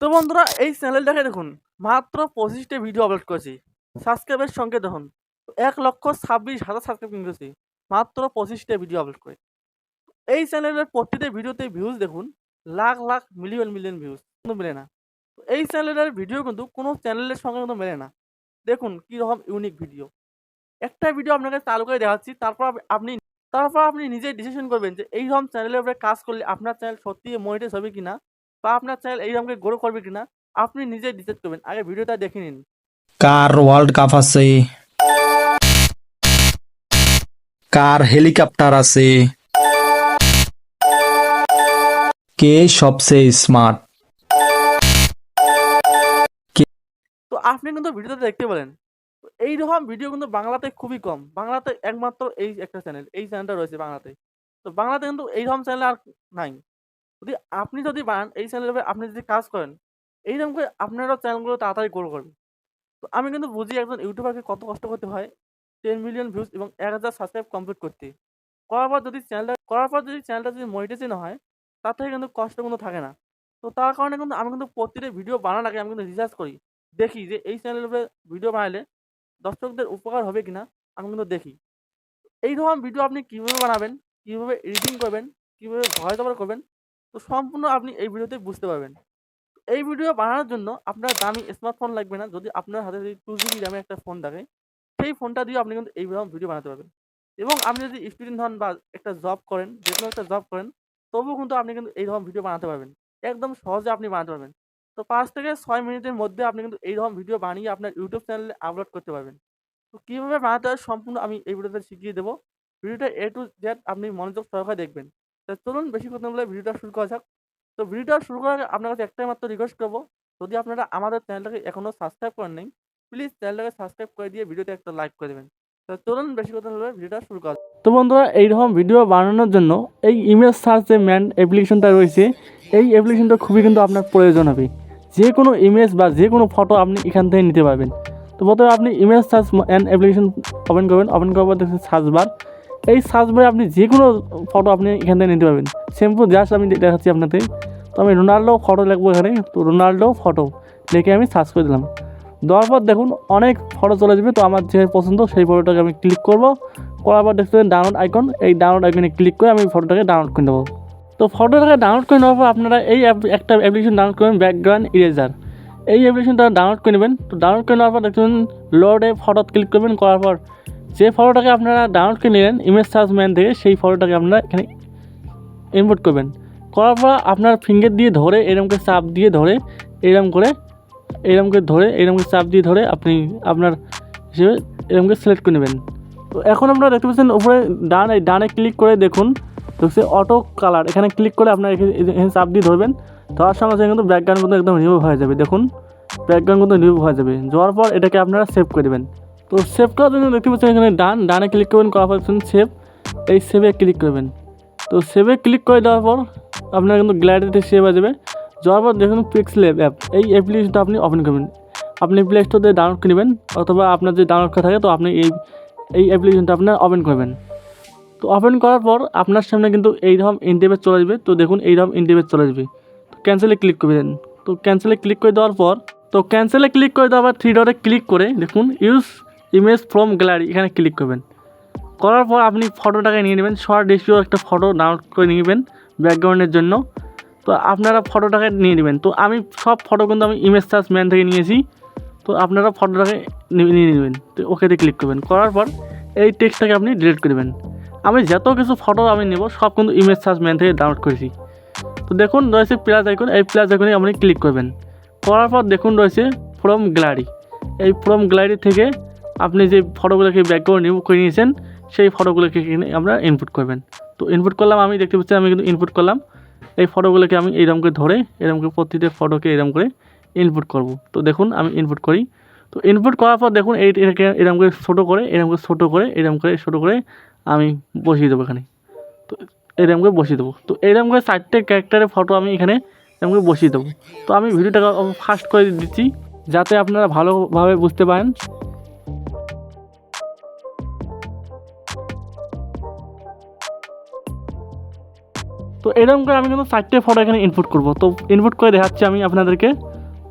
তো বন্ধুরা এই চ্যানেলটাকে দেখুন, মাত্র 25টা ভিডিও আপলোড করেছি। সাবস্ক্রাইবের সংখ্যা দেখুন, 1,26,000 সাবস্ক্রাইব করেছি মাত্র 25টা ভিডিও আপলোড করে। এই চ্যানেলের প্রতিটা ভিডিওতে ভিউজ দেখুন, lakh lakh million million views কিন্তু মেলে না। তো এই চ্যানেলের ভিডিও কিন্তু কোনো চ্যানেলের সঙ্গে কিন্তু মেলে না। দেখুন কীরকম ইউনিক ভিডিও। একটা ভিডিও আপনাকে চালু করে দেখাচ্ছি, তারপর আপনি নিজেই ডিসিশন করবেন যে এইরকম চ্যানেলের উপরে কাজ করলে আপনার চ্যানেল সত্যিই মনিটাইজ হবে কিনা, বা আপনার চ্যানেল এইরকম গ্রো করবে কিনা। আপনি নিজেই ডিসাইড করবেন। আগে ভিডিওটা দেখে নিন। কার ওয়ার্ল্ড কাপ আছে, কার হেলিকপ্টার আছে, কে সবচেয়ে স্মার্ট। তো আপনি কিন্তু ভিডিওটা দেখতে পারেন। তো এইরকম ভিডিও কিন্তু বাংলাতে খুবই কম। বাংলাতে একমাত্র এই একটা চ্যানেল, এই চ্যানেলটা রয়েছে বাংলাতে। তো বাংলাতে কিন্তু এইরকম চ্যানেল আর নাই। আপনি যদি বানান এই চ্যানেলের উপরে, আপনি যদি কাজ করেন, এইরকম করে আপনারও চ্যানেলগুলো তাড়াতাড়ি গ্রো করবে। তো আমি কিন্তু বুঝি একজন ইউটিউবারকে কত কষ্ট করতে হয় 10 মিলিয়ন ভিউজ এবং 1000 সাবস্ক্রাইব কমপ্লিট করতে। করার পর যদি চ্যানেলটা যদি মনিটাইজই না হয়, তার থেকে কিন্তু কষ্ট কিন্তু থাকে না। তো তার কারণে কিন্তু আমি কিন্তু প্রতিটা ভিডিও বানানোর আগে আমি কিন্তু রিসার্চ করি। দেখি যে এই চ্যানেলের উপরে ভিডিও বানালে দর্শকদের উপকার হবে কিনা, আমি কিন্তু দেখি। এইরকম ভিডিও আপনি কিভাবে বানাবেন, কিভাবে এডিটিং করবেন, কিভাবে ভয়েস ওভার করবেন, তো সম্পূর্ণ আপনি এই ভিডিওতে বুঝতে পারবেন। এই ভিডিও বানানোর জন্য আপনার দামি স্মার্টফোন লাগবে না। যদি আপনার হাতে যদি 2 GB র্যামের একটা ফোন থাকে, সেই ফোনটা দিয়ে আপনি কিন্তু এইরকম ভিডিও বানাতে পারবেন। এবং আপনি যদি স্টুডেন্ট হন বা একটা জব করেন, যেকোনো একটা জব করেন, তবুও কিন্তু আপনি কিন্তু এইরকম ভিডিও বানাতে পারবেন। একদম সহজে আপনি বানাতে পারবেন। তো 5 থেকে 6 মিনিটের মধ্যে আপনি কিন্তু এইরকম ভিডিও বানিয়ে আপনার ইউটিউব চ্যানেলে আপলোড করতে পারবেন। তো কীভাবে বানাতে হয় সম্পূর্ণ আমি এই ভিডিওতে শিখিয়ে দেবো। ভিডিওটা A to Z আপনি মনোযোগ সহকারে দেখবেন। তো চলুন বেশি কথা না বলে ভিডিওটা শুরু করা যাক। তো ভিডিওটা শুরু করার আগে আপনার কাছে একটাই মাত্র রিকোয়েস্ট করবো, যদি আপনারা আমাদের চ্যানেলটাকে এখনও সাবস্ক্রাইব করেন নাই, প্লিজ চ্যানেলটাকে সাবস্ক্রাইব করে দিয়ে ভিডিওতে একটা লাইক করে দেবেন। তো চলুন বেশি কথা না বলে ভিডিওটা শুরু করা যাক। তো বন্ধুরা এইরকম ভিডিও বানানোর জন্য এই ইমেজ সার্চ যে ম্যান অ্যাপ্লিকেশনটা রয়েছে, এই অ্যাপ্লিকেশনটা খুবই কিন্তু আপনার প্রয়োজন হবে। যে কোনো ইমেজ বা যে কোনো ফটো আপনি এখান থেকে নিতে পারবেন। তো প্রথমে আপনি image search and application open করবেন। ওপেন করার পর দেখছেন সার্চ বার। এই সার্চ বারে আপনি যে কোনো ফটো আপনি এখান থেকে নিতে পারবেন। সিম্পল জাস্ট আমি দেখাচ্ছি আপনাদের। তো আমি রোনাল্ডো ফটো লিখবো এখানে। তো রোনাল্ডো ফটো লিখে আমি সার্চ করে দিলাম। দেওয়ার পর দেখুন অনেক ফটো চলে যাবে। তো আমার যে পছন্দ সেই ফটোটাকে আমি ক্লিক করব। করার পর দেখতে পাবেন ডাউনলোড আইকন। এই ডাউনলোড আইকনে ক্লিক করে আমি ফটোটাকে ডাউনলোড করে নেবো। তো ফটোটাকে ডাউনলোড করে নেওয়ার পর আপনারা এই একটা অ্যাপ্লিকেশন ডাউনলোড করবেন, ব্যাকগ্রাউন্ড ইরেজার। এই অ্যাপ্লিকেশনটা ডাউনলোড করে নেবেন। তো ডাউনলোড করে নেওয়ার পর দেখবেন লোডে ফটো ক্লিক করবেন। করার পর যে ফটোটাকে আপনারা ডাউনলোড করে নিলেন ইমেজ সার্চ ম্যান থেকে, সেই ফটোটাকে আপনারা এখানে ইনপুট করবেন। করার পর আপনার ফিঙ্গার দিয়ে ধরে এরকম করে চাপ দিয়ে ধরে এরকম করে চাপ দিয়ে ধরে আপনি আপনার হিসেবে এরকম করে সিলেক্ট করে নেবেন। তো এখন আপনারা দেখতে পাচ্ছেন উপরে ডানে ক্লিক করে দেখুন দেখছে অটো কালার, এখানে ক্লিক করে আপনার এখানে চাপ দিয়ে ধরবেন। ধরার সঙ্গে সঙ্গে কিন্তু ব্যাকগ্রাউন্ড কিন্তু একদম রিমুভ হয়ে যাবে। দেখুন ব্যাকগ্রাউন্ড কিন্তু রিমুভ হয়ে যাবে। যাওয়ার পর এটাকে আপনারা সেভ করে দেবেন। তো সেভ করার জন্য দেখতে পাচ্ছেন এখানে ডানে ক্লিক করবেন। করার পর সেভ, এই সেভে ক্লিক করবেন। তো সেভে ক্লিক করে দেওয়ার পর আপনার কিন্তু গ্যালারিতে সেভ হয়ে যাবে। যাওয়ার পর দেখুন পিক্সেল অ্যাপ, এই অ্যাপ্লিকেশনটা আপনি ওপেন করবেন। আপনি প্লে স্টোর থেকে ডাউনলোড করে নেবেন, অথবা আপনার যদি ডাউনলোড করা থাকে তো আপনি এই অ্যাপ্লিকেশনটা আপনার ওপেন করবেন। তো ওপেন করার পর আপনার সামনে কিন্তু এইরকম ইন্টারফেস চলে আসবে। তো দেখুন এইরকম ইন্টারফেস চলে আসবে। তো ক্যান্সেলে ক্লিক করবেন। তো ক্যান্সেলে ক্লিক করে দেওয়ার পর থ্রি ডটে ক্লিক করে দেখুন ইউজ ইমেজ ফ্রম গ্যালারি, এখানে ক্লিক করবেন। করার পর আপনি ফটোটাকে নিয়ে নেবেন। শর্ট রেশিও একটা ফটো ডাউনলোড করে নিয়ে নেবেন ব্যাকগ্রাউন্ডের জন্য। তো আপনারা ফটোটাকে নিয়ে নেবেন। তো আমি সব ফটো কিন্তু আমি ইমেজ সার্চ ম্যান থেকে নিয়েছি। তো আপনারা ফটোটাকে নিয়ে নেবেন। তো ওকেতে ক্লিক করবেন। করার পর এই টেক্সটটাকে আপনি ডিলিট করে দেবেন। আমি যত কিছু ফটো আমি নেব সব কিন্তু ইমেজ সার্চ ম্যান থেকে ডাউনলোড করেছি। তো দেখুন রয়েছে প্লাস আইকন, এই প্লাস আইকনে আপনি ক্লিক করবেন। করার পর দেখুন রয়েছে ফ্রম গ্যালারি, এই ফ্রম গ্যালারি থেকে আপনি যে ফটোগুলোকে ব্যাকগ্রাউন্ড রিমুভ করে নিয়েছেন সেই ফটোগুলোকে এখানে আমরা ইনপুট করবেন। তো ইনপুট করলাম, আমি দেখতে পাচ্ছি আমি কিন্তু ইনপুট করলাম। এই ফটোগুলোকে আমি এইরকম করে ধরে এরকম করে প্রতিটা ফটোকে এরকম করে ইনপুট করব। তো দেখুন আমি ইনপুট করি। তো ইনপুট করার পর দেখুন এটাকে এরকম করে ছোটো করে আমি বসিয়ে দেবো এখানে। তো এরকম করে বসিয়ে দেবো। তো এরকম করে 4টে ক্যারেক্টারের ফটো আমি এখানে এরকম করে বসিয়ে দেবো। তো আমি ভিডিওটাকে ফাস্ট করে দিচ্ছি যাতে আপনারা ভালোভাবে বুঝতে পারেন। তো এরকম করে আমি কিন্তু 4টে ফটো এখানে ইনপুট করব। তো ইনপুট করে দেখাচ্ছি আমি আপনাদেরকে।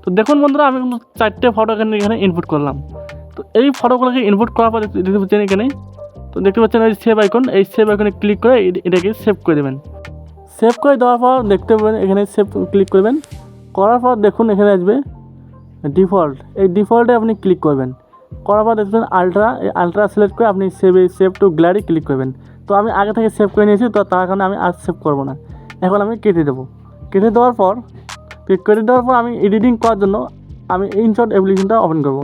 তো দেখুন বন্ধুরা, আমি কিন্তু 4টে ফটো এখানে ইনপুট করলাম। তো এই ফটোগুলোকে ইনপুট করার পর দেখতে পাচ্ছেন এখানে, তো দেখতে পাচ্ছেন এই সেভ আইকন, এই সেভ আইকনে ক্লিক করে এটাকে সেভ করে দেবেন। সেভ করে দেওয়ার পর দেখতে পাবেন এখানে সেভ ক্লিক করবেন। করার পর দেখুন এখানে আসবে ডিফল্ট, এই ডিফল্টে আপনি ক্লিক করবেন। করার পর দেখবেন আলট্রা, এই আলট্রা সিলেক্ট করে আপনি সেভ টু গ্যালারি ক্লিক করবেন। তো আমি আগে থেকে সেভ করে নিয়েছি, তো তার কারণে আমি আর সেভ করবো না, এখন আমি কেটে দেবো। কেটে দেওয়ার পর আমি এডিটিং করার জন্য আমি ইনশট অ্যাপ্লিকেশনটা ওপেন করবো।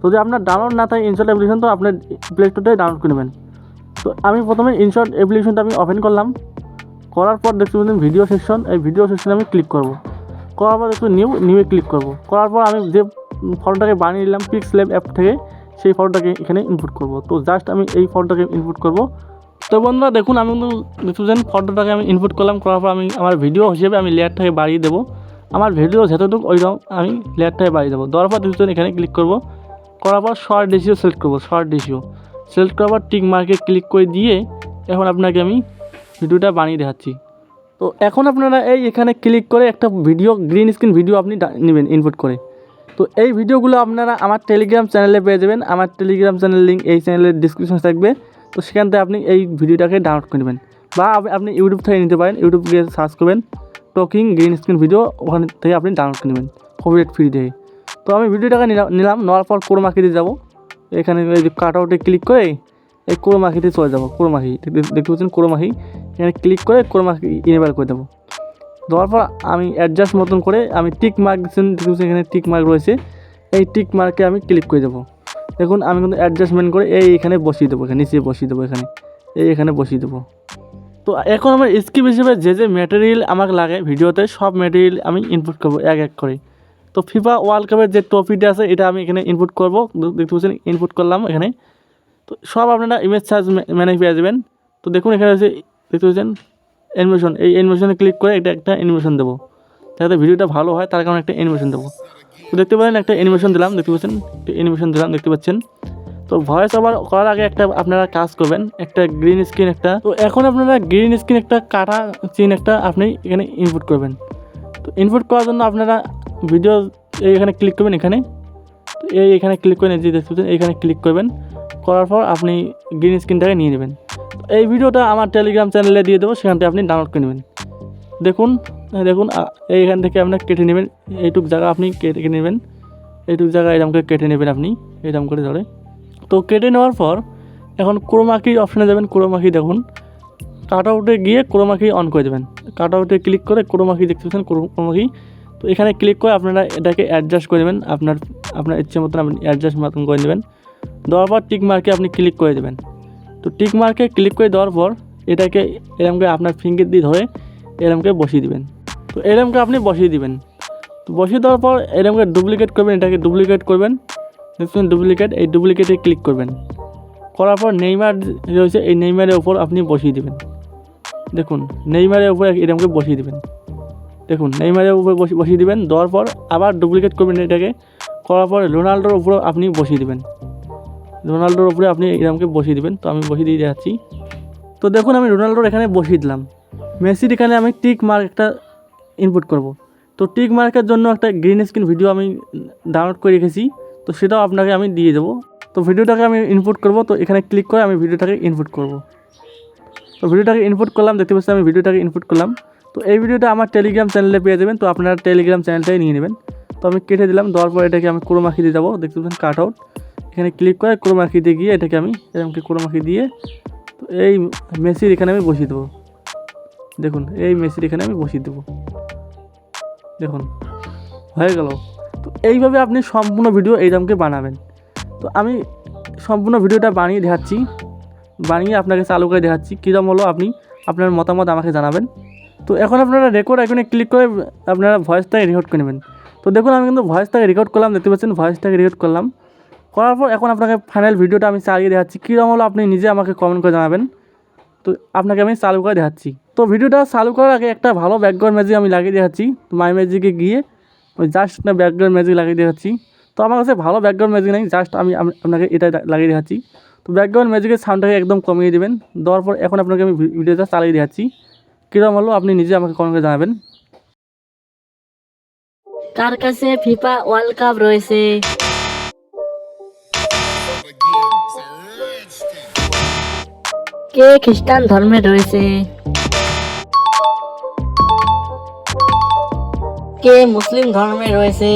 তো যদি আপনার ডাউনলোড না থাকে ইনশট অ্যাপ্লিকেশন, তো আপনার প্লে স্টোর থেকে ডাউনলোড করে নেবেন। তো আমি প্রথমে ইনশট অ্যাপ্লিকেশনটা আমি ওপেন করলাম। করার পর দেখতে পাচ্ছেন ভিডিও সেকশন, এই ভিডিও সেকশনে আমি ক্লিক করব। করার পর একটু নিউয়ে ক্লিক করব। করার পর আমি যে ফটোটাকে বানিয়ে নিলাম পিক্সেল অ্যাপ থেকে, সেই ফটোটাকে এখানে ইনপুট করব। তো জাস্ট আমি এই ফটোটাকে ইনপুট করব। তো বন্ধুরা দেখুন, আমি কিন্তু দেখতে পাচ্ছেন ফটোটাকে আমি ইনপুট করলাম। করার পর আমি আমার ভিডিও হিসেবে আমি লেয়ারটাকে বাড়িয়ে দেবো। আমার ভিডিও যতটুকু ওইরকম আমি লেয়ারটাকে বাড়িয়ে দেবো। দেওয়ার পর দেখতে এখানে ক্লিক করব। করার পর শর্ট রেশিও সিলেক্ট করব। শর্ট রেশিও সিলেক্ট করার পর টিক মার্কে ক্লিক করে দিয়ে এখন আপনাকে আমি ভিডিওটা বানিয়ে দেখাচ্ছি। তো এখন আপনারা এখানে ক্লিক করে একটা ভিডিও, গ্রিন স্ক্রিন ভিডিও আপনি নেবেন ইনপুট করে। তো এই ভিডিওগুলো আপনারা আমার টেলিগ্রাম চ্যানেলে পেয়ে যাবেন। আমার টেলিগ্রাম চ্যানেল লিঙ্ক এই চ্যানেলের ডিসক্রিপশনে থাকবে। তো সেখান থেকে আপনি এই ভিডিওটাকে ডাউনলোড করে নেবেন, বা আপনি ইউটিউব থেকে নিতে পারেন। ইউটিউব গিয়ে সার্চ করবেন টকিং গ্রিন স্ক্রিন ভিডিও, ওখান থেকে আপনি ডাউনলোড করে নেবেন কপিরাইট ফ্রি থেকে। তো আমি ভিডিওটাকে নিলাম, নেওয়ার পর ক্রোমাকিতে যাব। এখানে এই যে কাট আউটে ক্লিক করে এই ক্রোমাকিতে চলে যাবো। ক্রোমাকি দেখতে পাচ্ছেন, ক্রোমাকি এখানে ক্লিক করে ক্রোমাকি ইনেবল করে দেবো। দেওয়ার পর আমি অ্যাডজাস্ট মতন করে আমি টিক মার্ক দিচ্ছেন, এখানে টিক মার্ক রয়েছে, এই টিক মার্কে আমি ক্লিক করে দেবো। দেখুন আমি কিন্তু অ্যাডজাস্টমেন্ট করে এখানে বসিয়ে দেবো, এখানে নিচে বসিয়ে দেবো, এখানে বসিয়ে দেবো। তো এখন আমার স্কিপ হিসেবে যে ম্যাটেরিয়াল আমাকে লাগে ভিডিওতে, সব ম্যাটেরিয়াল আমি ইনপুট করবো এক এক করে। তো ফিফা ওয়ার্ল্ড কাপের যে ট্রফিটা আছে এটা আমি এখানে ইনপুট করবো। দেখতে পাচ্ছেন ইনপুট করলাম এখানে। তো সব আপনারা ইমেজ সার্চ ম্যানেজ পেয়ে যাবেন। তো দেখুন এখানে আছে দেখতে পাচ্ছেন অ্যানিমেশন, এই অ্যানিমেশনে ক্লিক করে এটা একটা অ্যানিমেশন দেবো, যাতে ভিডিওটা ভালো হয়, তার কারণে একটা অ্যানিমেশন দেবো। তো দেখতে পাচ্ছেন একটা অ্যানিমেশন দিলাম, দেখতে পাচ্ছেন অ্যানিমেশন দিলাম, দেখতে পাচ্ছেন। তো ভয়েস ওভার করার আগে একটা আপনারা কাজ করবেন, একটা গ্রিন স্ক্রিন একটা, তো এখন আপনারা গ্রিন স্ক্রিন একটা কাটা চিন একটা আপনি এখানে ইনপুট করবেন। তো ইনপুট করার জন্য আপনারা ভিডিও এখানে ক্লিক করবেন, এখানে এখানে ক্লিক করে যে দেখতে পাচ্ছেন এইখানে ক্লিক করবেন। করার পর আপনি গ্রিন স্ক্রিনটাকে নিয়ে নেবেন। এই ভিডিওটা আমার টেলিগ্রাম চ্যানেলে দিয়ে দেবো, সেখান থেকে আপনি ডাউনলোড করে নেবেন। দেখুন এইখান থেকে আপনার কেটে নেবেন, এইটুক জায়গা আপনি কেটে নেবেন, এইটুক জায়গা এরকম করে কেটে নেবেন আপনি, এরকম করে ধরে। তো কেটে নেওয়ার পর এখন ক্রোমাকি অপশানে যাবেন। ক্রোমাকি দেখুন কাট আউটে গিয়ে ক্রোমাকি অন করে দেবেন। কাট আউটে ক্লিক করে ক্রোমাকি দেখতে পাচ্ছেন, ক্রোমাকি। তো এখানে ক্লিক করে আপনারা এটাকে অ্যাডজাস্ট করে দেবেন, আপনার ইচ্ছে মতন আপনি অ্যাডজাস্ট মতন করে দেবেন। দেওয়ার পর টিক মার্কে আপনি ক্লিক করে দেবেন। তো টিক মার্কে ক্লিক করে দেওয়ার পর এটাকে এরকম করে আপনার ফিঙ্গার দিয়ে ধরে এরকম করে বসিয়ে দিবেন। তো এরকম করে আপনি বসিয়ে দিবেন। তো বসিয়ে দেওয়ার পর এরকম করে ডুপ্লিকেট করবেন, এটাকে ডুপ্লিকেট করবেন, দেখছেন ডুপ্লিকেট, এই ডুপ্লিকেটে ক্লিক করবেন। করার পর নেইমার রয়েছে, এই নেইমারের ওপর আপনি বসিয়ে দেবেন। দেখুন নেইমারের উপর এরকম করে বসিয়ে দেবেন। দেখুন নেইমারের উপর বসিয়ে দেবেন। দেওয়ার পর আবার ডুপ্লিকেট করবেন এটাকে। করার পর রোনাল্ডোর উপর আপনি বসিয়ে দেবেন। রোনাল্ডোর উপরে আপনি এরকমকে বসিয়ে দেবেন। তো আমি বসিয়ে দিয়ে যাচ্ছি। তো দেখুন আমি রোনাল্ডোর এখানে বসিয়ে দিলাম। মেসির এখানে আমি টিক মার্ক একটা ইনপুট করব। তো টিক মার্কের জন্য একটা গ্রিন স্ক্রিন ভিডিও আমি ডাউনলোড করে রেখেছি, তো সেটাও আপনাকে আমি দিয়ে দেবো। তো ভিডিওটাকে আমি ইনপুট করব। তো এখানে ক্লিক করে আমি ভিডিওটাকে ইনপুট করব। তো ভিডিওটাকে ইনপুট করলাম, দেখতে পাচ্ছি আমি ভিডিওটাকে ইনপুট করলাম। তো এই ভিডিওটা আমার টেলিগ্রাম চ্যানেলে পেয়ে যাবেন। তো আপনারা টেলিগ্রাম চ্যানেলটাই নিয়ে নেবেন। তো আমি কেটে দিলাম। দেওয়ার পর এটাকে আমি ক্রোমাকি দিয়ে যাবো, দেখতে পাচ্ছেন কাট আউট, এখানে ক্লিক করে ক্রোমাকিতে গিয়ে এটাকে আমি এরকম ক্রোমাকি দিয়ে তো এই মেসির এখানে আমি বসিয়ে দেবো। দেখুন এই মেসির এখানে আমি বসিয়ে দেবো। দেখুন হয়ে গেল। তো এইভাবে আপনি সম্পূর্ণ ভিডিও এইরকমকে বানাবেন। তো আমি সম্পূর্ণ ভিডিওটা বানিয়ে দেখাচ্ছি, বানিয়ে আপনাকে চালু করে দেখাচ্ছি কীরকম হলো। আপনি আপনার মতামত আমাকে জানাবেন। তো এখন আপনারা রেকর্ড আইকনে ক্লিক করে আপনারা ভয়েসটাকে রেকর্ড করে নেবেন। তো দেখুন আমি কিন্তু ভয়েসটাকে রেকর্ড করলাম, দেখতে পাচ্ছেন ভয়েসটাকে রেকর্ড করলাম। করার পর এখন আপনাকে ফাইনাল ভিডিওটা আমি চালিয়ে দেখাচ্ছি, কীরকম হলো আপনি নিজে আমাকে কমেন্ট করে জানাবেন। তো আপনাকে আমি চালু করে দেখাচ্ছি। তো ভিডিওটা চালু করার আগে একটা ভালো ব্যাকগ্রাউন্ড ম্যাজিক আমি লাগিয়ে দেখাচ্ছি। তো মাই ম্যাজিকে গিয়ে ওই জাস্ট না ব্যাকগ্রাউন্ড ম্যাজিক লাগিয়ে দেখাচ্ছি। তো আমার কাছে ভালো ব্যাকগ্রাউন্ড ম্যাজিক নেই, জাস্ট আমি আপনাকে এটা লাগিয়ে দেখাচ্ছি। তো ব্যাকগ্রাউন্ড ম্যাজিকের সাউন্ডটাকে একদম কমিয়ে দেবেন। দেওয়ার পর এখন আপনাকে আমি ভিডিওটা চালিয়ে দেখাচ্ছি, কীরকম হলো আপনি নিজে আমাকে কমেন্ট করে জানাবেন। কার কাছে ফিফা ওয়ার্ল্ড কাপ রয়েছে? কে খ্রিস্টান ধর্মে রয়েছে? কে মুসলিম ধর্মে রয়েছে?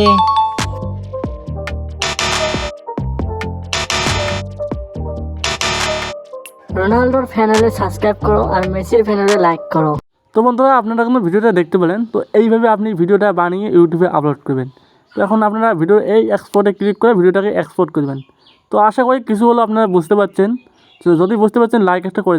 রোনাল্ডোর চ্যানেলে সাবস্ক্রাইব করো আর মেসির চ্যানেলে লাইক করো। তো বন্ধুরা আপনারা কিন্তু ভিডিওটা দেখতে পেলেন। তো এইভাবে আপনি ভিডিওটা বানিয়ে ইউটিউবে আপলোড করবেন। তো এখন আপনারা ভিডিও এই এক্সপোর্টে ক্লিক করে ভিডিওটাকে এক্সপোর্ট করবেন। তো আশা করি কিছু হলো আপনারা বুঝতে পারছেন। তো যদি বুঝতে পারছেন লাইক একটা করে দেবেন।